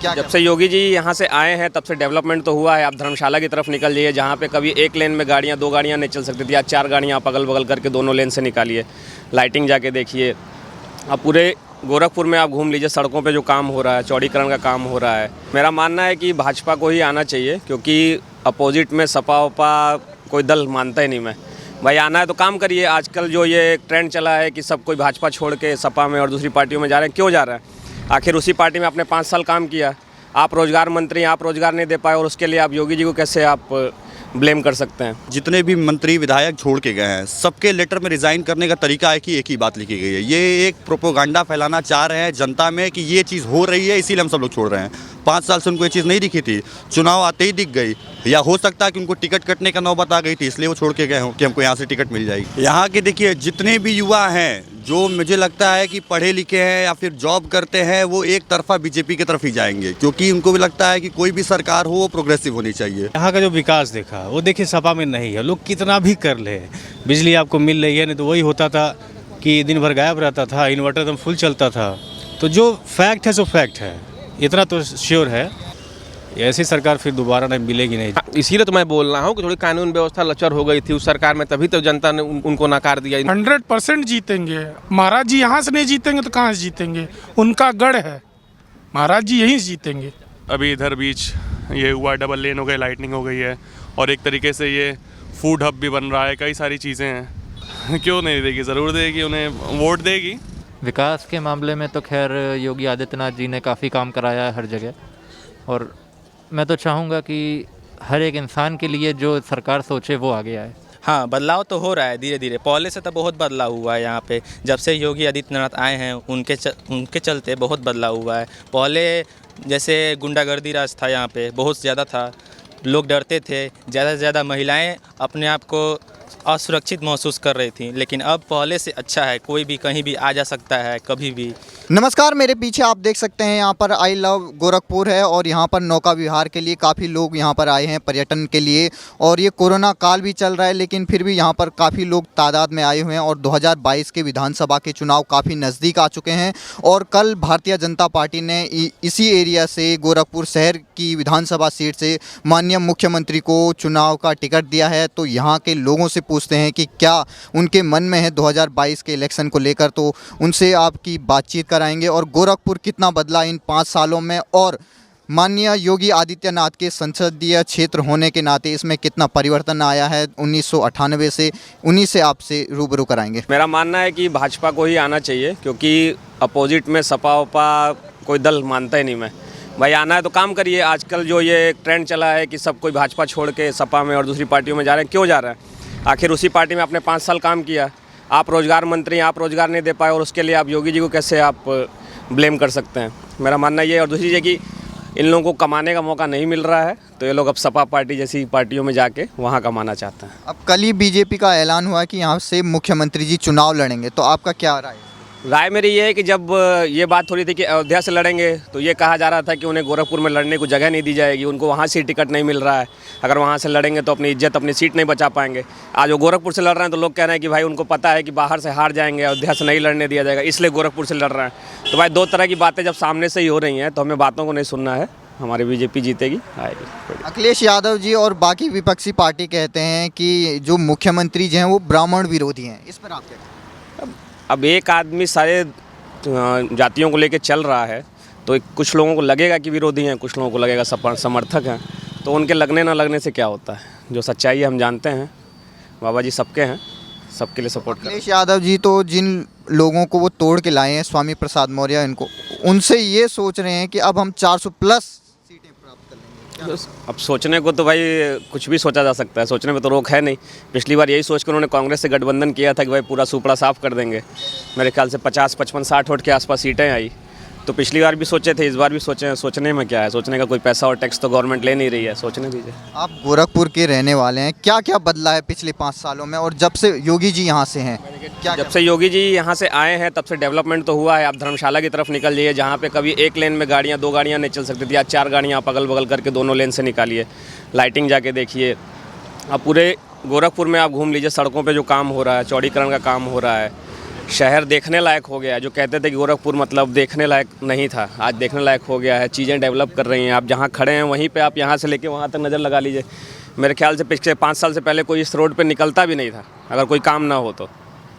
क्या जब से योगी जी यहाँ से आए हैं तब से डेवलपमेंट तो हुआ है। आप धर्मशाला की तरफ निकल जाइए, जहाँ पे कभी एक लेन में गाड़ियाँ, 2 गाड़ियाँ नहीं चल सकती थी, आज 4 गाड़ियाँ आप अगल बगल करके दोनों लेन से निकालिए। लाइटिंग जाके देखिए। अब पूरे गोरखपुर में आप घूम लीजिए, सड़कों पे जो काम हो रहा है, चौड़ीकरण का काम हो रहा है। मेरा मानना है कि भाजपा को ही आना चाहिए, क्योंकि अपोजिट में सपा वपा कोई दल मानता ही नहीं मैं। भाई आना है तो काम करिए। आजकल जो ये ट्रेंड चला है कि सब कोई भाजपा छोड़ के सपा में और दूसरी पार्टियों में जा रहे हैं, क्यों जा रहे हैं? आखिर उसी पार्टी में आपने 5 साल काम किया, आप रोजगार मंत्री, आप रोजगार नहीं दे पाए और उसके लिए आप योगी जी को कैसे आप ब्लेम कर सकते हैं? जितने भी मंत्री विधायक छोड़ के गए हैं, सबके लेटर में रिज़ाइन करने का तरीका है कि एक ही बात लिखी गई है। ये एक प्रोपोगंडा फैलाना चाह रहे हैं जनता में कि ये चीज़ हो रही है, इसीलिए हम सब लोग छोड़ रहे हैं। 5 साल से उनको ये चीज़ नहीं दिखी थी, चुनाव आते ही दिख गई, या हो सकता है कि उनको टिकट कटने का नौबत आ गई थी, इसलिए वो छोड़ के गए हों कि हमको यहाँ से टिकट मिल जाएगी। यहाँ के देखिए जितने भी युवा हैं जो मुझे लगता है कि पढ़े लिखे हैं या फिर जॉब करते हैं, वो एक तरफा बीजेपी की तरफ ही जाएंगे, क्योंकि उनको भी लगता है कि कोई भी सरकार हो वो प्रोग्रेसिव होनी चाहिए। यहाँ का जो विकास देखा वो देखिए सपा में नहीं है। लोग कितना भी कर ले, बिजली आपको मिल रही है, नहीं तो वही होता था कि दिन भर गायब रहता था, इन्वर्टर एकदम फुल चलता था। तो जो फैक्ट है सो फैक्ट है, इतना तो श्योर है। ऐसी सरकार फिर दोबारा नहीं मिलेगी नहीं। इसीलिए तो मैं बोल रहा हूँ कि थोड़ी कानून व्यवस्था लचर हो गई थी उस सरकार में, तभी तो जनता ने उनको नकार दिया। 100% जीतेंगे। महाराज जी यहाँ से नहीं जीतेंगे तो कहाँ से जीतेंगे? उनका गढ़ है, महाराज जी यहीं जीतेंगे। अभी इधर बीच ये हुआ, डबल लेन हो गई, लाइटनिंग हो गई है, और एक तरीके से ये फूड हब भी बन रहा है, कई सारी चीज़ें हैं। क्यों नहीं देगी? ज़रूर देगी, उन्हें वोट देगी। विकास के मामले में तो खैर योगी आदित्यनाथ जी ने काफ़ी काम कराया है हर जगह, और मैं तो चाहूँगा कि हर एक इंसान के लिए जो सरकार सोचे वो आगे आए। हाँ, बदलाव तो हो रहा है धीरे धीरे। पहले से तो बहुत बदलाव हुआ है यहाँ पे। जब से योगी आदित्यनाथ आए हैं उनके चलते बहुत बदलाव हुआ है। पहले जैसे गुंडागर्दी राज था यहाँ पे, बहुत ज़्यादा था, लोग डरते थे, ज़्यादा से ज़्यादा महिलाएं अपने आप को असुरक्षित महसूस कर रही थी, लेकिन अब पहले से अच्छा है। कोई भी कहीं भी आ जा सकता है कभी भी। नमस्कार, मेरे पीछे आप देख सकते हैं यहाँ पर आई लव गोरखपुर है और यहाँ पर नौका विहार के लिए काफ़ी लोग यहाँ पर आए हैं पर्यटन के लिए। और ये कोरोना काल भी चल रहा है, लेकिन फिर भी यहाँ पर काफ़ी लोग तादाद में आए हुए हैं और 2022 के विधानसभा के चुनाव काफ़ी नज़दीक आ चुके हैं। और कल भारतीय जनता पार्टी ने इसी एरिया से, गोरखपुर शहर की विधानसभा सीट से माननीय मुख्यमंत्री को चुनाव का टिकट दिया है। तो यहाँ के लोगों से पूछते हैं कि क्या उनके मन में है 2022 के इलेक्शन को लेकर, तो उनसे आपकी बातचीत कराएंगे। और गोरखपुर कितना बदला इन 5 सालों में, और माननीय योगी आदित्यनाथ के संसदीय क्षेत्र होने के नाते इसमें कितना परिवर्तन आया है 1998 से, उन्हीं से आपसे रूबरू कराएंगे। मेरा मानना है कि भाजपा को ही आना चाहिए, क्योंकि अपोजिट में सपा वपा कोई दल मानता ही नहीं मैं। भाई आना है तो काम करिए। आजकल जो ये ट्रेंड चला है कि सब कोई भाजपा छोड़ के सपा में और दूसरी पार्टियों में जा रहे हैं, क्यों जा रहे हैं? आखिर उसी पार्टी में आपने 5 साल काम किया, आप रोजगार मंत्री, आप रोजगार नहीं दे पाए और उसके लिए आप योगी जी को कैसे आप ब्लेम कर सकते हैं? मेरा मानना ये है। और दूसरी चीज़ कि इन लोगों को कमाने का मौका नहीं मिल रहा है, तो ये लोग अब सपा पार्टी जैसी पार्टियों में जाके वहाँ कमाना चाहते हैं। अब कल ही बीजेपी का ऐलान हुआ कि यहाँ से मुख्यमंत्री जी चुनाव लड़ेंगे, तो आपका क्या राय है? राय मेरी ये है कि जब ये बात हो रही थी कि अयोध्या से लड़ेंगे, तो ये कहा जा रहा था कि उन्हें गोरखपुर में लड़ने को जगह नहीं दी जाएगी, उनको वहाँ से टिकट नहीं मिल रहा है। अगर वहाँ से लड़ेंगे तो अपनी इज्जत, अपनी सीट नहीं बचा पाएंगे। आज वो गोरखपुर से लड़ रहे हैं तो लोग कह रहे हैं कि भाई उनको पता है कि बाहर से हार जाएंगे, अयोध्या से नहीं लड़ने दिया जाएगा, इसलिए गोरखपुर से लड़ रहे हैं। तो भाई 2 तरह की बातें जब सामने से ही हो रही हैं तो हमें बातों को नहीं सुनना है। हमारी बीजेपी जीतेगी, आएगी। अखिलेश यादव जी और बाकी विपक्षी पार्टी कहते हैं कि जो मुख्यमंत्री जी हैं वो ब्राह्मण विरोधी हैं, इस पर आप क्या कहें? अब एक आदमी सारे जातियों को लेकर चल रहा है, तो कुछ लोगों को लगेगा कि विरोधी हैं, कुछ लोगों को लगेगा समर्थक हैं। तो उनके लगने ना लगने से क्या होता है? जो सच्चाई है हम जानते हैं। बाबा जी सबके हैं, सबके लिए सपोर्ट करें। अखिलेश यादव जी तो जिन लोगों को वो तोड़ के लाए हैं, स्वामी प्रसाद मौर्य, इनको, उनसे ये सोच रहे हैं कि अब हम 400 प्लस सीटें प्राप्त कर लेंगे। अब सोचने को तो भाई कुछ भी सोचा जा सकता है, सोचने में तो रोक है नहीं। पिछली बार यही सोच कर उन्होंने कांग्रेस से गठबंधन किया था कि भाई पूरा सुपड़ा साफ कर देंगे। मेरे ख्याल से 50, 55, 60 वोट के आसपास सीटें आई। तो पिछली बार भी सोचे थे, इस बार भी सोचे हैं। सोचने में क्या है? सोचने का कोई पैसा और टैक्स तो गवर्नमेंट ले नहीं रही है, सोचने दीजिए। आप गोरखपुर के रहने वाले हैं, क्या क्या बदला है पिछले 5 सालों में, और जब से योगी जी यहाँ से हैं क्या? जब से योगी जी यहाँ से आए हैं तब से डेवलपमेंट तो हुआ है। आप धर्मशाला की तरफ निकल जाइए, जहाँ पे कभी एक लेन में गाड़ियाँ, 2 गाड़ियाँ नहीं चल सकती थी, आज 4 गाड़ियाँ आप अगल बगल करके दोनों लेन से निकालिए। लाइटिंग जाके देखिए। अब पूरे गोरखपुर में आप घूम लीजिए, सड़कों पे जो काम हो रहा है, चौड़ीकरण का काम हो रहा है। शहर देखने लायक हो गया है। जो कहते थे कि गोरखपुर मतलब देखने लायक नहीं था, आज देखने लायक हो गया है। चीज़ें डेवलप कर रही हैं। आप जहाँ खड़े हैं वहीं पे आप यहाँ से लेके वहाँ तक नज़र लगा लीजिए। मेरे ख्याल से पिछले 5 साल से पहले कोई इस रोड पे निकलता भी नहीं था अगर कोई काम ना हो तो।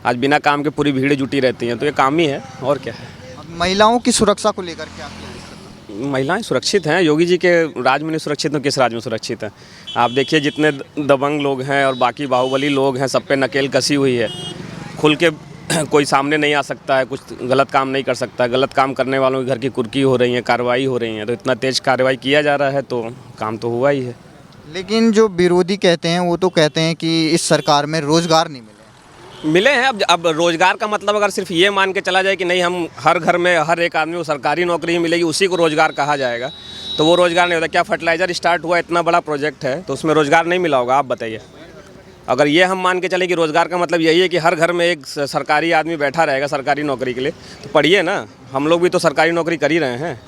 आज बिना काम के पूरी भीड़ जुटी रहती हैं, तो ये काम ही है और क्या है। अब महिलाओं की सुरक्षा को लेकर क्या आपकी दिक्कत? महिलाएं सुरक्षित हैं। योगी जी के राज में नहीं सुरक्षित तो किस राज में सुरक्षित हैं? आप देखिए जितने दबंग लोग हैं और बाकी बाहुबली लोग हैं, सब पे नकेल कसी हुई है। खुल के कोई सामने नहीं आ सकता है, कुछ गलत काम नहीं कर सकता है। गलत काम करने वालों के घर की कुर्की हो रही है, कार्रवाई हो रही है। तो इतना तेज़ कार्रवाई किया जा रहा है तो काम तो हुआ ही है। लेकिन जो विरोधी कहते हैं वो तो कहते हैं कि इस सरकार में रोजगार नहीं मिले हैं। अब रोज़गार का मतलब अगर सिर्फ ये मान के चला जाए कि नहीं हम हर घर में हर एक आदमी को सरकारी नौकरी ही मिलेगी, उसी को रोज़गार कहा जाएगा, तो वो रोज़गार नहीं होता। क्या फर्टिलाइज़र स्टार्ट हुआ, इतना बड़ा प्रोजेक्ट है, तो उसमें रोज़गार नहीं मिला होगा? आप बताइए। अगर ये हम मान के चले कि रोज़गार का मतलब यही है कि हर घर में एक सरकारी आदमी बैठा रहेगा सरकारी नौकरी के लिए, तो पढ़िए ना। हम लोग भी तो सरकारी नौकरी कर ही रहे हैं,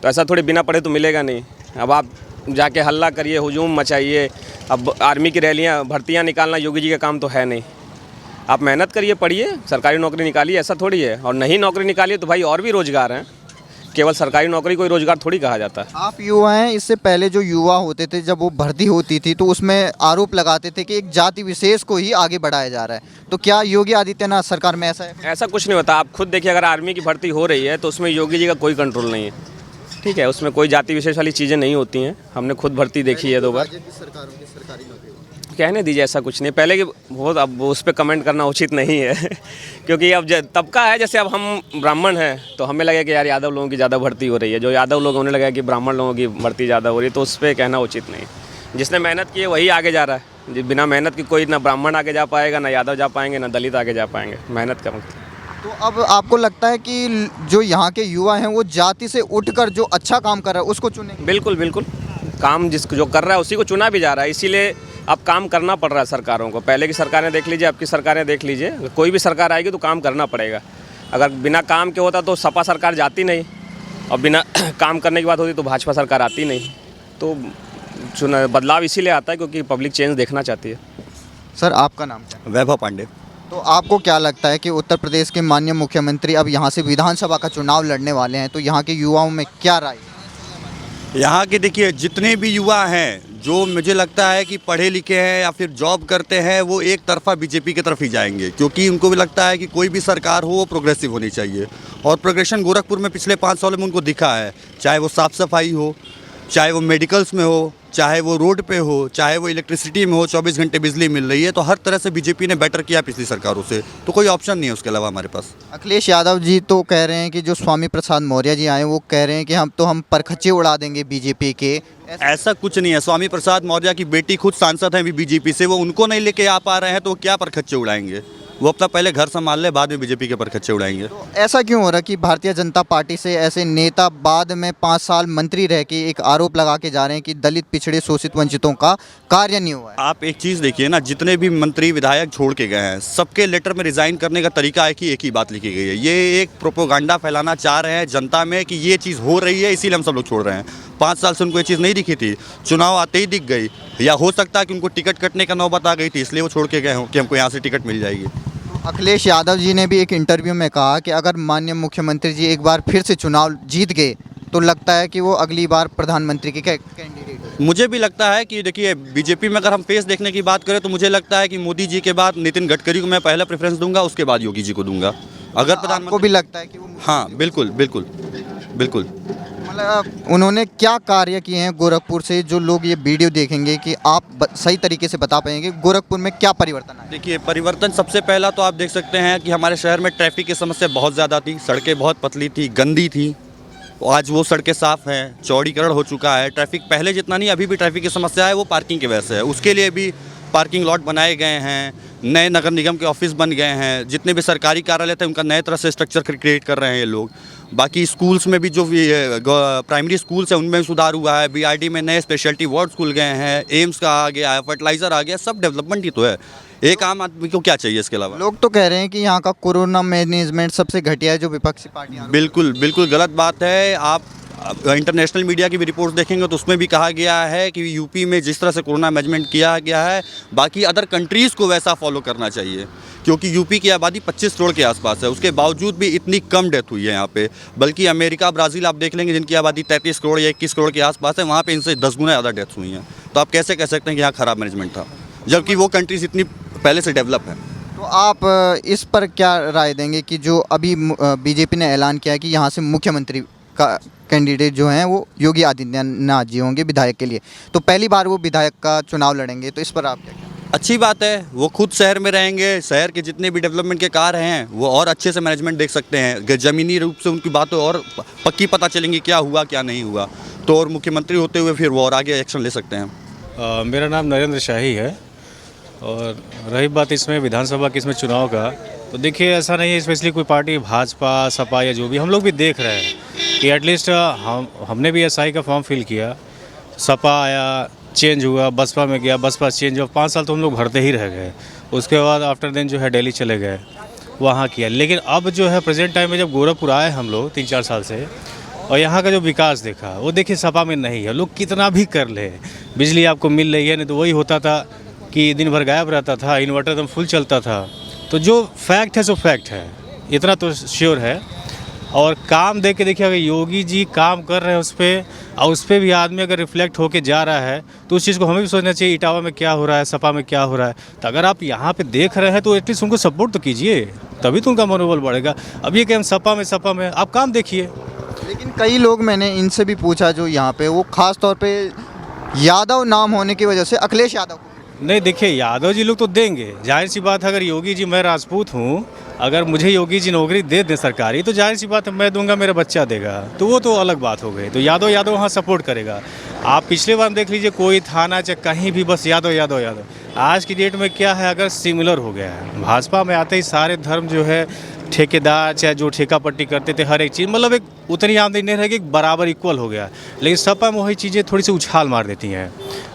तो ऐसा थोड़ी बिना पढ़े तो मिलेगा नहीं। अब आप जाके हल्ला करिए, हुजूम मचाइए। अब आर्मी की रैलियाँ भर्तियाँ निकालना योगी जी का काम तो है नहीं। आप मेहनत करिए, पढ़िए, सरकारी नौकरी निकालिए, ऐसा थोड़ी है। और नहीं नौकरी निकालिए तो भाई और भी रोज़गार हैं, केवल सरकारी नौकरी कोई रोज़गार थोड़ी कहा जाता है। आप युवा हैं, इससे पहले जो युवा होते थे जब वो भर्ती होती थी तो उसमें आरोप लगाते थे कि एक जाति विशेष को ही आगे बढ़ाया जा रहा है। तो क्या योगी आदित्यनाथ सरकार में ऐसा है? ऐसा कुछ नहीं होता। आप खुद देखिए, अगर आर्मी की भर्ती हो रही है तो उसमें योगी जी का कोई कंट्रोल नहीं है, ठीक है। उसमें कोई जाति विशेष वाली चीज़ें नहीं होती हैं। हमने खुद भर्ती देखी है 2 बार। कहने दीजिए, ऐसा कुछ नहीं। पहले की बहुत, अब उस पर कमेंट करना उचित नहीं है क्योंकि अब तबका है। जैसे अब हम ब्राह्मण हैं तो हमें लगे कि यार यादव लोगों की ज़्यादा भर्ती हो रही है, जो यादव लोग उन्हें लगा कि ब्राह्मण लोगों की भर्ती ज़्यादा हो रही है, तो उस पर कहना उचित नहीं। जिसने मेहनत की है वही आगे जा रहा है। बिना मेहनत की कोई ना ब्राह्मण आगे जा पाएगा, ना यादव जा पाएंगे, ना दलित आगे जा पाएंगे। मेहनत का मतलब। तो अब आपको लगता है कि जो यहाँ के युवा हैं वो जाति से उठकर जो अच्छा काम कर रहा है उसको चुनेंगे? बिल्कुल बिल्कुल। काम जो कर रहा है उसी को चुना भी जा रहा है, इसीलिए अब काम करना पड़ रहा है सरकारों को। पहले की सरकारें देख लीजिए, अब की सरकारें देख लीजिए, कोई भी सरकार आएगी तो काम करना पड़ेगा। अगर बिना काम के होता तो सपा सरकार जाती नहीं, और बिना काम करने की बात होती तो भाजपा सरकार आती नहीं। तो बदलाव इसीलिए आता है क्योंकि पब्लिक चेंज देखना चाहती है। सर, आपका नाम क्या है? वैभव पांडे। तो आपको क्या लगता है कि उत्तर प्रदेश के माननीय मुख्यमंत्री अब यहाँ से विधानसभा का चुनाव लड़ने वाले हैं, तो यहाँ के युवाओं में क्या राय है? यहाँ के देखिए जितने भी युवा हैं, जो मुझे लगता है कि पढ़े लिखे हैं या फिर जॉब करते हैं, वो एक तरफा बीजेपी की तरफ ही जाएंगे, क्योंकि उनको भी लगता है कि कोई भी सरकार हो वो प्रोग्रेसिव होनी चाहिए। और प्रोग्रेशन गोरखपुर में पिछले 5 सालों में उनको दिखा है, चाहे वो साफ़ सफाई हो, चाहे वो मेडिकल्स में हो, चाहे वो रोड पे हो, चाहे वो इलेक्ट्रिसिटी में हो, 24 घंटे बिजली मिल रही है। तो हर तरह से बीजेपी ने बेटर किया पिछली सरकारों से, तो कोई ऑप्शन नहीं है उसके अलावा हमारे पास। अखिलेश यादव जी तो कह रहे हैं कि जो स्वामी प्रसाद मौर्य जी आए वो कह रहे हैं कि हम परखच्चे उड़ा देंगे बीजेपी के। ऐसा कुछ नहीं है। स्वामी प्रसाद मौर्य की बेटी खुद सांसद हैं बीजेपी से, वो उनको नहीं लेके आ पा रहे हैं तो वो क्या परखच्चे उड़ाएंगे? वो अपना पहले घर संभाल ले, बाद में बीजेपी के परखच्चे उड़ाएंगे। तो ऐसा क्यों हो रहा है कि भारतीय जनता पार्टी से ऐसे नेता बाद में 5 साल मंत्री रह के एक आरोप लगा के जा रहे हैं कि दलित, पिछड़े, शोषित, वंचितों का कार्य नहीं हुआ है? आप एक चीज़ देखिए ना, जितने भी मंत्री विधायक छोड़ के गए हैं, सबके लेटर में रिज़ाइन करने का तरीका है कि एक ही बात लिखी गई है। ये एक प्रोपोगंडा फैलाना चाह रहे हैं जनता में कि ये चीज़ हो रही है, इसीलिए हम सब लोग छोड़ रहे हैं। 5 साल से उनको ये चीज़ नहीं दिखी थी, चुनाव आते ही दिख गई, या हो सकता है कि उनको टिकट कटने का नौबत आ गई थी, इसलिए वो छोड़ के गए हों कि हमको यहाँ से टिकट मिल जाएगी। अखिलेश यादव जी ने भी एक इंटरव्यू में कहा कि अगर माननीय मुख्यमंत्री जी एक बार फिर से चुनाव जीत गए तो लगता है कि वो अगली बार प्रधानमंत्री के कैंडिडेट। मुझे भी लगता है कि देखिए, बीजेपी में अगर हम फेस देखने की बात करें तो मुझे लगता है कि मोदी जी के बाद नितिन गडकरी को मैं पहला प्रेफरेंस दूंगा, उसके बाद योगी जी को दूंगा। अगर प्रधानमंत्री को भी लगता है कि वो, हाँ बिल्कुल बिल्कुल बिल्कुल। मतलब उन्होंने क्या कार्य किए हैं गोरखपुर से, जो लोग ये वीडियो देखेंगे कि आप सही तरीके से बता पाएंगे गोरखपुर में क्या परिवर्तन आया? देखिए, परिवर्तन सबसे पहला तो आप देख सकते हैं कि हमारे शहर में ट्रैफिक की समस्या बहुत ज़्यादा थी, सड़कें बहुत पतली थी, गंदी थी। आज वो सड़कें साफ़ हैं, चौड़ीकरण हो चुका है। ट्रैफिक पहले जितना नहीं, अभी भी ट्रैफिक की समस्या है, वो पार्किंग की वजह से है। उसके लिए भी पार्किंग लॉट बनाए गए हैं, नए नगर निगम के ऑफिस बन गए हैं, जितने भी सरकारी कार्यालय थे उनका नए तरह से स्ट्रक्चर क्रिएट कर रहे हैं ये लोग। बाकी स्कूल्स में भी जो प्राइमरी स्कूल्स हैं उनमें सुधार हुआ है, बीआरडी में नए स्पेशलिटी वार्ड खुल गए हैं, एम्स का आ गया है, फर्टिलाइज़र आ गया, सब डेवलपमेंट ही तो है। एक आम आदमी को क्या चाहिए इसके अलावा? लोग तो कह रहे हैं कि यहाँ का कोरोना मैनेजमेंट सबसे घटिया है जो विपक्षी पार्टियां। बिल्कुल बिल्कुल गलत बात है। आप इंटरनेशनल मीडिया की भी रिपोर्ट्स देखेंगे तो उसमें भी कहा गया है कि यूपी में जिस तरह से कोरोना मैनेजमेंट किया गया है बाकी अदर कंट्रीज़ को वैसा फॉलो करना चाहिए, क्योंकि यूपी की आबादी 25 करोड़ के आसपास है, उसके बावजूद भी इतनी कम डेथ हुई है यहाँ पे। बल्कि अमेरिका, ब्राज़ील आप देख लेंगे जिनकी आबादी 33 करोड़ या 21 करोड़ के आसपास है, वहाँ पे इनसे 10 गुना ज़्यादा डेथ्स हुई हैं। तो आप कैसे कह सकते हैं कि यहाँ ख़राब मैनेजमेंट था, जबकि वो कंट्रीज़ इतनी पहले से डेवलप है। तो आप इस पर क्या राय देंगे कि जो अभी बीजेपी ने ऐलान किया है कि यहाँ से मुख्यमंत्री का कैंडिडेट जो हैं वो योगी आदित्यनाथ जी होंगे विधायक के लिए, तो पहली बार वो विधायक का चुनाव लड़ेंगे, तो इस पर आप क्या कहेंगे? अच्छी बात है, वो खुद शहर में रहेंगे, शहर के जितने भी डेवलपमेंट के कार्य हैं वो और अच्छे से मैनेजमेंट देख सकते हैं, ज़मीनी रूप से उनकी बातें और पक्की पता चलेंगी क्या हुआ क्या नहीं हुआ, तो और मुख्यमंत्री होते हुए फिर वो और आगे एक्शन ले सकते हैं। मेरा नाम नरेंद्र शाही है। और रही बात इसमें विधानसभा के इसमें चुनाव का, तो देखिए ऐसा नहीं है स्पेशली कोई पार्टी भाजपा सपा या जो भी, हम लोग भी देख रहे हैं कि एटलीस्ट हमने भी एसआई का फॉर्म फिल किया, सपा आया, चेंज हुआ, बसपा में गया, बसपा चेंज हुआ, 5 साल तो हम लोग भरते ही रह गए। उसके बाद आफ्टर देन जो है दिल्ली चले गए, वहाँ किया। लेकिन अब जो है प्रेजेंट टाइम में जब गोरखपुर आए हम लोग 3-4 साल से, और यहाँ का जो विकास देखा वो देखिए सपा में नहीं है। लोग कितना भी कर ले, बिजली आपको मिल रही है, नहीं तो वही होता था कि दिन भर गायब रहता था, इन्वर्टर एकदम फुल चलता था। तो जो फैक्ट है सो फैक्ट है, इतना तो श्योर है। और काम देख के देखिए, अगर योगी जी काम कर रहे हैं उस पर, और उस पर भी आदमी अगर रिफ्लेक्ट होके जा रहा है, तो उस चीज़ को हमें भी सोचना चाहिए इटावा में क्या हो रहा है, सपा में क्या हो रहा है। तो अगर आप यहाँ पे देख रहे हैं तो एटलीस्ट उनको सपोर्ट तो कीजिए, तभी तो उनका मनोबल बढ़ेगा। अब ये कि हम सपा में आप काम देखिए। लेकिन कई लोग, मैंने इनसे भी पूछा जो यहाँ पे, वो खास तौर पे यादव नाम होने की वजह से अखिलेश यादव नहीं, देखिए यादव जी लोग तो देंगे, जाहिर सी बात है। अगर योगी जी, मैं राजपूत हूँ, अगर मुझे योगी जी नौकरी दे दें सरकारी, तो जाहिर सी बात है मैं दूंगा, मेरा बच्चा देगा, तो वो तो अलग बात हो गई। तो यादव वहाँ सपोर्ट करेगा। आप पिछले बार देख लीजिए, कोई थाना चाहे कहीं भी बस यादव। आज की डेट में क्या है, अगर सिमिलर हो गया है, भाजपा में आते ही सारे धर्म जो है, ठेकेदार चाहे जो ठेका पट्टी करते थे, हर एक चीज़ मतलब एक उतनी आमदनी नहीं रहेगी, बराबर इक्वल हो गया। लेकिन सपा में वही चीज़ें थोड़ी सी उछाल मार देती हैं।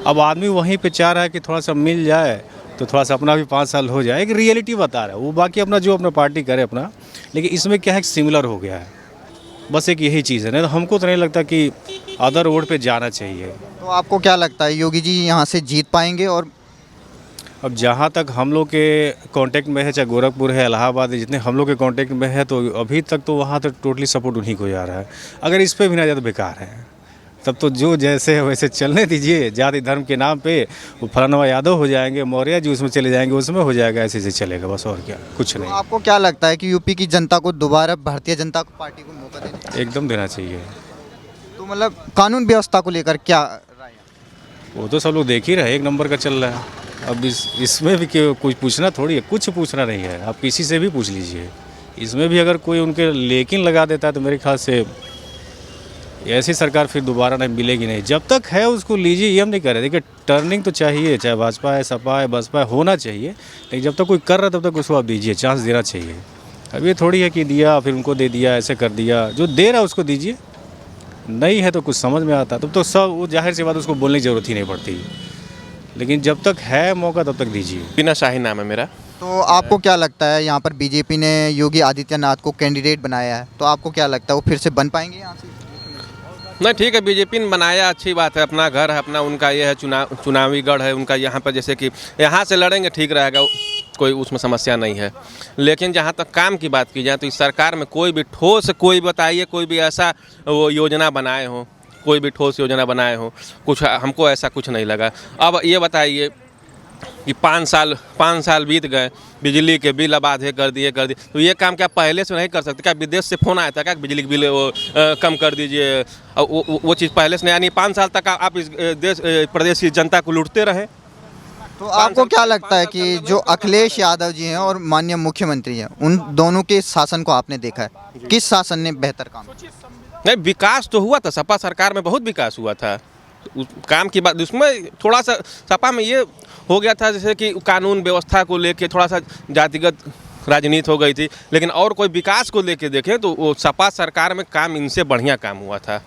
अब आदमी वहीं पे चाह रहा है कि थोड़ा सा मिल जाए, तो थोड़ा सा अपना भी 5 साल हो जाए, एक रियलिटी बता रहा है वो। बाकी अपना जो अपना पार्टी करे अपना, लेकिन इसमें क्या है, सिमिलर हो गया है, बस एक यही चीज़ है। नहीं तो हमको तो नहीं लगता कि अदर रोड पे जाना चाहिए। तो आपको क्या लगता है योगी जी यहाँ से जीत पाएंगे? और अब जहाँ तक हम लोग के कांटेक्ट में है, चाहे गोरखपुर है, इलाहाबाद है, जितने हम लोग के कांटेक्ट में है, तो अभी तक तो वहाँ तक टोटली सपोर्ट उन्हीं को जा रहा है। अगर इस पर भी ना ज़्यादा बेकार है, तब तो जो जैसे है वैसे चलने दीजिए। जाति धर्म के नाम पे वो फलाना यादव हो जाएंगे, मौर्य जी उसमें चले जाएंगे, उसमें हो जाएगा, ऐसे चलेगा बस, और क्या, कुछ नहीं। तो आपको क्या लगता है कि यूपी की जनता को दोबारा भारतीय जनता पार्टी को मौका देना चाहिए? एकदम देना चाहिए। तो मतलब कानून व्यवस्था को लेकर क्या राय है? वो तो सब लोग देख ही रहे, 1 नंबर का चल रहा है। अब इसमें भी कुछ पूछना थोड़ी है, कुछ पूछना नहीं है, आप किसी से भी पूछ लीजिए। इसमें भी अगर कोई उनके लेकिन लगा देता है, तो मेरे ख्याल से ऐसी सरकार फिर दोबारा नहीं मिलेगी नहीं। जब तक है उसको लीजिए, ये हम नहीं कह रहे। देखिए टर्निंग तो चाहिए, चाहे भाजपा है, सपा है, बसपा है, होना चाहिए। लेकिन जब तक कोई कर रहा है तब तक उसको आप दीजिए, चांस देना चाहिए। अब ये थोड़ी है कि दिया फिर उनको दे दिया, ऐसे कर दिया। जो दे रहा है उसको दीजिए, नहीं है तो कुछ समझ में आता तब तो सब, वो जाहिर सी बात उसको बोलने की ज़रूरत ही नहीं पड़ती। लेकिन जब तक है मौका तब तक दीजिए। बिना शाही नाम है मेरा। तो आपको क्या लगता है, यहाँ पर बीजेपी ने योगी आदित्यनाथ को कैंडिडेट बनाया है, तो आपको क्या लगता है वो फिर से बन पाएंगे यहाँ से? नहीं, ठीक है, बीजेपी ने बनाया, अच्छी बात है, अपना घर है, अपना उनका ये है, चुनावी गढ़ है उनका। यहाँ पर जैसे कि यहाँ से लड़ेंगे ठीक रहेगा, कोई उसमें समस्या नहीं है। लेकिन जहाँ तक काम की बात की जाए, तो इस सरकार में कोई भी ठोस, कोई बताइए कोई भी ऐसा वो योजना बनाए हो, कोई भी ठोस योजना बनाए हो, कुछ हमको ऐसा कुछ नहीं लगा। अब ये बताइए कि 5 साल बीत गए, बिजली के बिल अब आधे कर दिए। तो ये काम क्या पहले से नहीं कर सकते? क्या विदेश से फ़ोन आया था क्या बिजली के बिल वो कम कर दीजिए? वो चीज़ पहले से नहीं, यानी 5 साल तक आप इस प्रदेश की जनता को लूटते रहे। तो आपको क्या लगता है कि जो अखिलेश यादव जी हैं और माननीय मुख्यमंत्री हैं, उन दोनों के शासन को आपने देखा है, किस शासन ने बेहतर काम किया? नहीं, विकास तो हुआ था, सपा सरकार में बहुत विकास हुआ था। काम की बात उसमें थोड़ा सा सपा में ये हो गया था, जैसे कि कानून व्यवस्था को लेके थोड़ा सा जातिगत राजनीति हो गई थी। लेकिन और कोई विकास को लेके देखें तो वो सपा सरकार में काम इनसे बढ़िया काम हुआ था।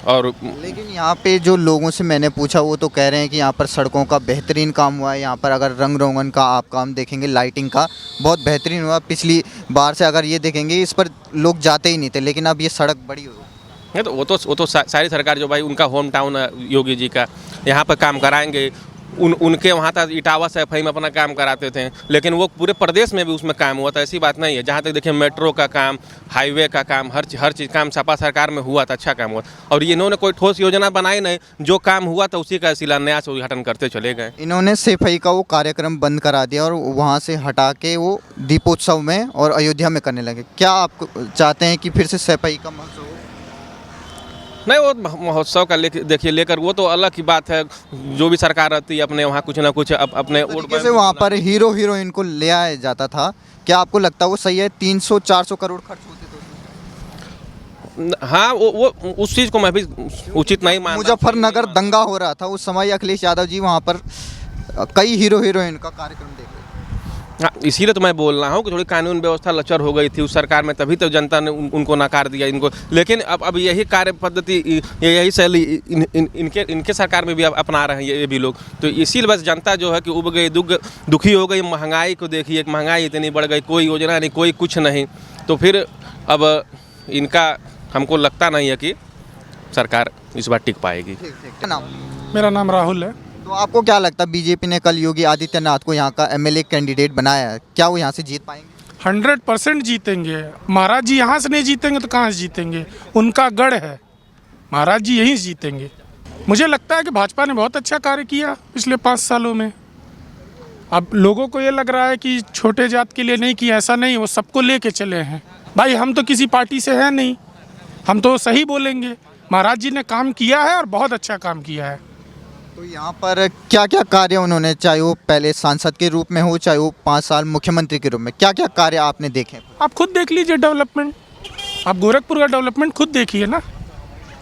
और लेकिन यहाँ पे जो लोगों से मैंने पूछा, वो तो कह रहे हैं कि यहाँ पर सड़कों का बेहतरीन काम हुआ है। यहाँ पर अगर रंग रोगन का आप काम देखेंगे, लाइटिंग का बहुत बेहतरीन हुआ। पिछली बार से अगर ये देखेंगे, इस पर लोग जाते ही नहीं थे, लेकिन अब ये सड़क बड़ी हो। है तो वो तो सारी सरकार जो भाई उनका होम टाउन है योगी जी का, यहाँ पर काम कराएंगे। उनके वहाँ तक इटावा सफाई में अपना काम कराते थे, लेकिन वो पूरे प्रदेश में भी उसमें काम हुआ था, ऐसी बात नहीं है। जहाँ तक देखिए मेट्रो का काम, हाईवे का काम, हर चीज़ काम सपा सरकार में हुआ था, अच्छा काम हुआ। और ये इन्होंने कोई ठोस योजना बनाई नहीं, जो काम हुआ था उसी का शिलान्यास उद्घाटन करते चले गए। इन्होंने सफाई का वो कार्यक्रम बंद करा दिया और वहाँ से हटा के वो दीपोत्सव में और अयोध्या में करने लगे। क्या आप चाहते हैं कि फिर से सफाई का महोत्सव हो? नहीं, वो महोत्सव का देखिए लेकर वो तो अलग की बात है। जो भी सरकार रहती है अपने वहाँ कुछ ना कुछ अपने जैसे वहाँ पर हीरो हीरोइन को ले आया जाता था, क्या आपको लगता है वो सही है? 300-400 करोड़ खर्च होते थे। हाँ, वो उस चीज़ को मैं भी उचित नहीं मानता। मुजफ्फरनगर दंगा हो रहा था उस समय, अखिलेश यादव जी वहाँ पर कई हीरो हीरोइन का कार्यक्रम देख रहे थे। हाँ, इसीलिए तो मैं बोल रहा हूँ कि थोड़ी कानून व्यवस्था लचर हो गई थी उस सरकार में, तभी तो जनता ने उनको नकार दिया इनको। लेकिन अब यही कार्य पद्धति, यही शैली इनके सरकार में भी अपना रहे हैं ये भी लोग। तो इसीलिए बस जनता जो है कि उब गई, दुखी हो गई। महंगाई को देखिए, महंगाई इतनी बढ़ गई, कोई योजना नहीं, कोई कुछ नहीं। तो फिर अब इनका हमको लगता नहीं है कि सरकार इस बार टिक पाएगी। क्या नाम? मेरा नाम राहुल है। तो आपको क्या लगता है, बीजेपी ने कल योगी आदित्यनाथ को यहाँ का एमएलए कैंडिडेट बनाया है, क्या वो यहाँ से जीत पाएंगे? 100% जीतेंगे। महाराज जी यहाँ से नहीं जीतेंगे तो कहाँ से जीतेंगे? उनका गढ़ है, महाराज जी यहीं से जीतेंगे। मुझे लगता है कि भाजपा ने बहुत अच्छा कार्य किया पिछले 5 सालों में। अब लोगों को ये लग रहा है कि छोटे जात के लिए नहीं किया, ऐसा नहीं, वो सबको लेके चले हैं। भाई हम तो किसी पार्टी से हैं नहीं, हम तो सही बोलेंगे। महाराज जी ने काम किया है और बहुत अच्छा काम किया है। तो यहाँ पर क्या क्या कार्य उन्होंने, चाहे वो पहले सांसद के रूप में हो, चाहे वो 5 साल मुख्यमंत्री के रूप में, क्या क्या कार्य आपने देखे? आप खुद देख लीजिए डेवलपमेंट, आप गोरखपुर का डेवलपमेंट खुद देखिए ना।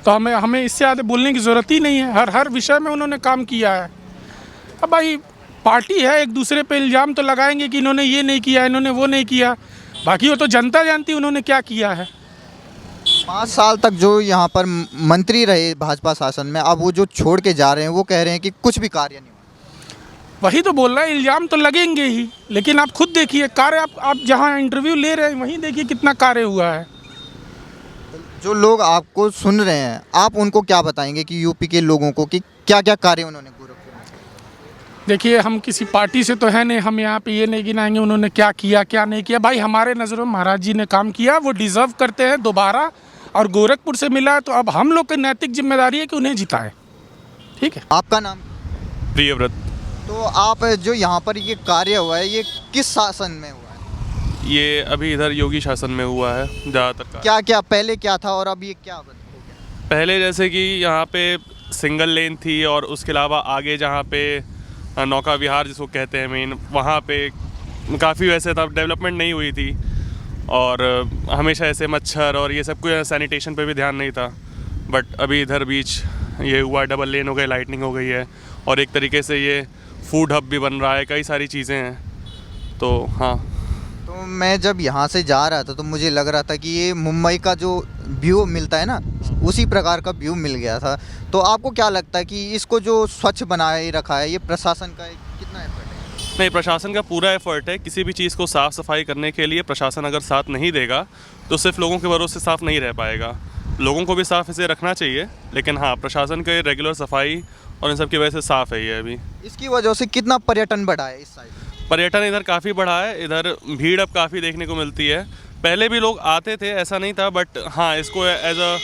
तो हमें इससे ज़्यादा बोलने की ज़रूरत ही नहीं है। हर विषय में उन्होंने काम किया है। अब भाई पार्टी है, एक दूसरे पे इल्ज़ाम तो लगाएंगे कि इन्होंने ये नहीं किया, इन्होंने वो नहीं किया। बाकी वो तो जनता जानती है उन्होंने क्या किया है। 5 साल तक जो यहाँ पर मंत्री रहे भाजपा शासन में, अब वो जो छोड़ के जा रहे हैं वो कह रहे हैं कि कुछ भी कार्य नहीं हुआ। वही तो बोल रहा है, इल्ज़ाम तो लगेंगे ही, लेकिन आप खुद देखिए कार्य। आप जहाँ इंटरव्यू ले रहे हैं वहीं देखिए कितना कार्य हुआ है। जो लोग आपको सुन रहे हैं, आप उनको क्या बताएंगे कि यूपी के लोगों को कि क्या क्या कार्य उन्होंने गोरखपुर में? देखिए हम किसी पार्टी से तो है नहीं, हम यहाँ पे ये नहीं गिनाएंगे उन्होंने क्या किया क्या नहीं किया। भाई हमारे नज़रों में महाराज जी ने काम किया, वो डिज़र्व करते हैं दोबारा, और गोरखपुर से मिला तो अब हम लोग की नैतिक जिम्मेदारी है कि उन्हें जिताएं। ठीक है। आपका नाम? प्रियव्रत। तो आप जो यहाँ पर ये कार्य हुआ है, ये किस शासन में हुआ है? ये अभी इधर योगी शासन में हुआ है ज़्यादातर। क्या क्या पहले क्या था और अब ये क्या हो गया? पहले जैसे कि यहाँ पे सिंगल लेन थी, और उसके अलावा आगे जहाँ पे नौका विहार जिसको कहते हैं मेन, वहाँ पे काफ़ी वैसे तब डेवलपमेंट नहीं हुई थी, और हमेशा ऐसे मच्छर और ये सब कुछ सैनिटेशन पे भी ध्यान नहीं था। बट अभी इधर बीच ये हुआ, डबल लेन हो गई, लाइटनिंग हो गई है, और एक तरीके से ये फूड हब भी बन रहा है, कई सारी चीज़ें हैं। तो हाँ, तो मैं जब यहाँ से जा रहा था तो मुझे लग रहा था कि ये मुंबई का जो व्यू मिलता है ना, उसी प्रकार का व्यू मिल गया था। तो आपको क्या लगता है कि इसको जो स्वच्छ बनाए रखा है, ये प्रशासन का कितना एफर्ट है? नहीं, प्रशासन का पूरा एफर्ट है। किसी भी चीज़ को साफ़ सफाई करने के लिए प्रशासन अगर साथ नहीं देगा तो सिर्फ लोगों के भरोसे साफ़ नहीं रह पाएगा। लोगों को भी साफ़ इसे रखना चाहिए, लेकिन हाँ, प्रशासन के रेगुलर सफाई और इन सब की वजह से साफ़ है ये अभी। इसकी वजह से कितना पर्यटन बढ़ा है इस साइड? पर्यटन इधर काफ़ी बढ़ा है, इधर भीड़ अब काफ़ी देखने को मिलती है। पहले भी लोग आते थे, ऐसा नहीं था, बट हाँ, इसको एज अ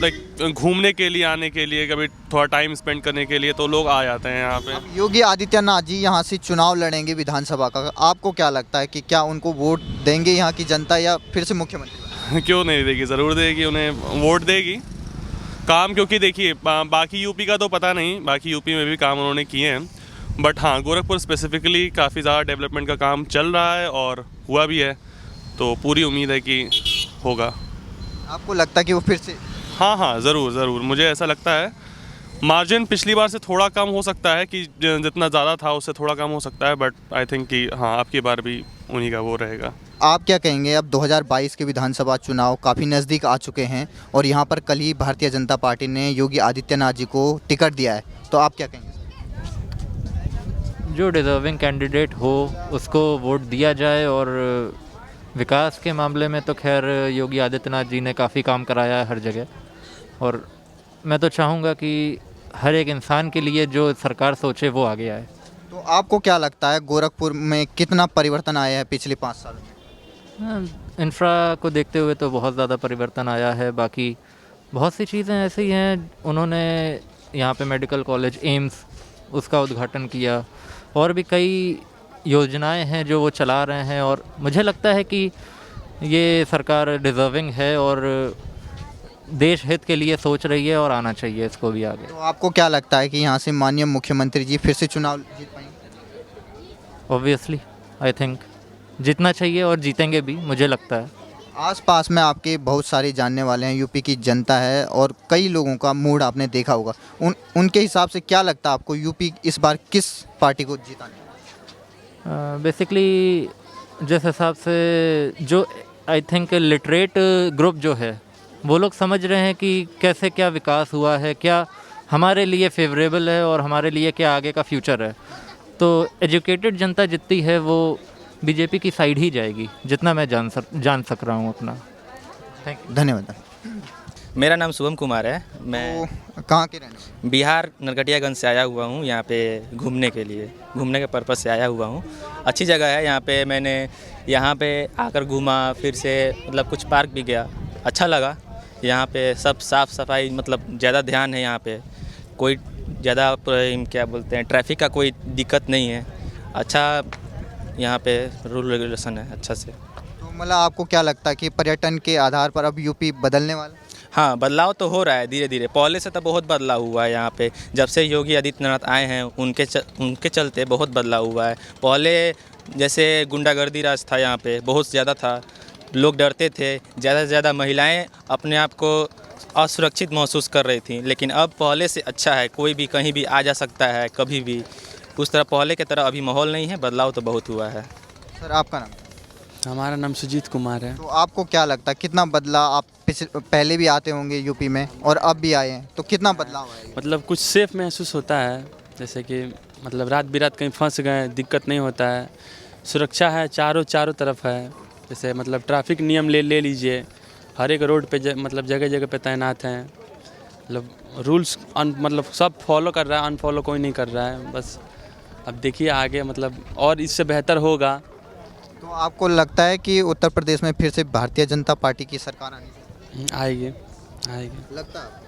लाइक घूमने के लिए, आने के लिए, कभी थोड़ा टाइम स्पेंड करने के लिए तो लोग आ जाते हैं यहाँ पे। योगी आदित्यनाथ जी यहाँ से चुनाव लड़ेंगे विधानसभा का, आपको क्या लगता है कि क्या उनको वोट देंगे यहाँ की जनता या फिर से मुख्यमंत्री? क्यों नहीं देगी, ज़रूर देगी, उन्हें वोट देगी। काम क्योंकि देखिए बाकी यूपी का तो पता नहीं, बाकी यूपी में भी काम उन्होंने किए हैं, बट हाँ, गोरखपुर स्पेसिफिकली काफ़ी ज़्यादा डेवलपमेंट का काम चल रहा है और हुआ भी है, तो पूरी उम्मीद है कि होगा। आपको लगता है कि वो फिर से? हाँ हाँ, ज़रूर ज़रूर, मुझे ऐसा लगता है। मार्जिन पिछली बार से थोड़ा कम हो सकता है, कि जितना ज़्यादा था उससे थोड़ा कम हो सकता है, बट आई थिंक कि हाँ, आपकी बार भी उन्हीं का वो रहेगा। आप क्या कहेंगे, अब 2022 के विधानसभा चुनाव काफ़ी नज़दीक आ चुके हैं और यहाँ पर कल ही भारतीय जनता पार्टी ने योगी आदित्यनाथ जी को टिकट दिया है, तो आप क्या कहेंगे? जो डिज़र्विंग कैंडिडेट हो उसको वोट दिया जाए और विकास के मामले में तो खैर योगी आदित्यनाथ जी ने काफ़ी काम कराया है हर जगह, और मैं तो चाहूँगा कि हर एक इंसान के लिए जो सरकार सोचे वो आगे आए। तो आपको क्या लगता है गोरखपुर में कितना परिवर्तन आया है पिछले 5 सालों में? इंफ्रा को देखते हुए तो बहुत ज़्यादा परिवर्तन आया है। बाकी बहुत सी चीज़ें ऐसी ही हैं, उन्होंने यहाँ पे मेडिकल कॉलेज एम्स उसका उद्घाटन किया, और भी कई योजनाएं हैं जो वो चला रहे हैं, और मुझे लगता है कि ये सरकार डिज़र्विंग है और देश हित के लिए सोच रही है, और आना चाहिए इसको भी आगे। तो आपको क्या लगता है कि यहाँ से माननीय मुख्यमंत्री जी फिर से चुनाव जीत पाएंगे? ऑब्वियसली आई थिंक जीतना चाहिए, और जीतेंगे भी मुझे लगता है। आसपास में आपके बहुत सारे जानने वाले हैं, यूपी की जनता है और कई लोगों का मूड आपने देखा होगा, उनके हिसाब से क्या लगता है आपको यूपी इस बार किस पार्टी को जिताने? बेसिकली जिस हिसाब से जो आई थिंक लिटरेट ग्रुप जो है वो लोग समझ रहे हैं कि कैसे क्या विकास हुआ है, क्या हमारे लिए फेवरेबल है और हमारे लिए क्या आगे का फ्यूचर है। तो एजुकेटेड जनता जितनी है वो बीजेपी की साइड ही जाएगी, जितना मैं जान सक रहा हूँ अपना। Thank you. धन्यवाद। मेरा नाम शुभम कुमार है। मैं तो कहाँ के रहने वाले? बिहार नरकटियागंज से आया हुआ हूँ यहाँ पे घूमने के पर्पज़ से आया हुआ हूँ। अच्छी जगह है यहाँ पे, मैंने यहाँ पे आकर घूमा, फिर से मतलब कुछ पार्क भी गया, अच्छा लगा। यहाँ पे सब साफ़ सफाई मतलब ज़्यादा ध्यान है यहाँ पे, कोई ज़्यादा क्या बोलते हैं ट्रैफिक का कोई दिक्कत नहीं है, अच्छा यहाँ पे रूल रेगुलेशन है अच्छा से। तो मतलब आपको क्या लगता है कि पर्यटन के आधार पर अब यूपी बदलने वाला? हाँ, बदलाव तो हो रहा है धीरे धीरे, पहले से तो बहुत बदलाव हुआ है यहाँ पे। जब से योगी आदित्यनाथ आए हैं उनके चलते बहुत बदलाव हुआ है। पहले जैसे गुंडागर्दी राज था यहाँ पे, बहुत ज़्यादा था, लोग डरते थे, ज़्यादा से ज़्यादा महिलाएं अपने आप को असुरक्षित महसूस कर रही थी। लेकिन अब पहले से अच्छा है, कोई भी कहीं भी आ जा सकता है कभी भी, उस तरह पहले की तरह अभी माहौल नहीं है, बदलाव तो बहुत हुआ है। सर आपका नाम? हमारा नाम सुजीत कुमार है। तो आपको क्या लगता है कितना बदला, आप पहले भी आते होंगे यूपी में और अब भी आए हैं, तो कितना बदलाव आया? मतलब कुछ सेफ महसूस होता है, जैसे कि मतलब रात बिरात कहीं फंस गए दिक्कत नहीं होता है, सुरक्षा है चारों तरफ है। जैसे मतलब ट्रैफिक नियम ले लीजिए, हर एक रोड पे मतलब जगह जगह पे तैनात हैं, मतलब रूल्स मतलब सब फॉलो कर रहा है, अनफॉलो कोई नहीं कर रहा है। बस अब देखिए आगे मतलब और इससे बेहतर होगा। तो आपको लगता है कि उत्तर प्रदेश में फिर से भारतीय जनता पार्टी की सरकार आनी चाहिए? आएगी। लगता है?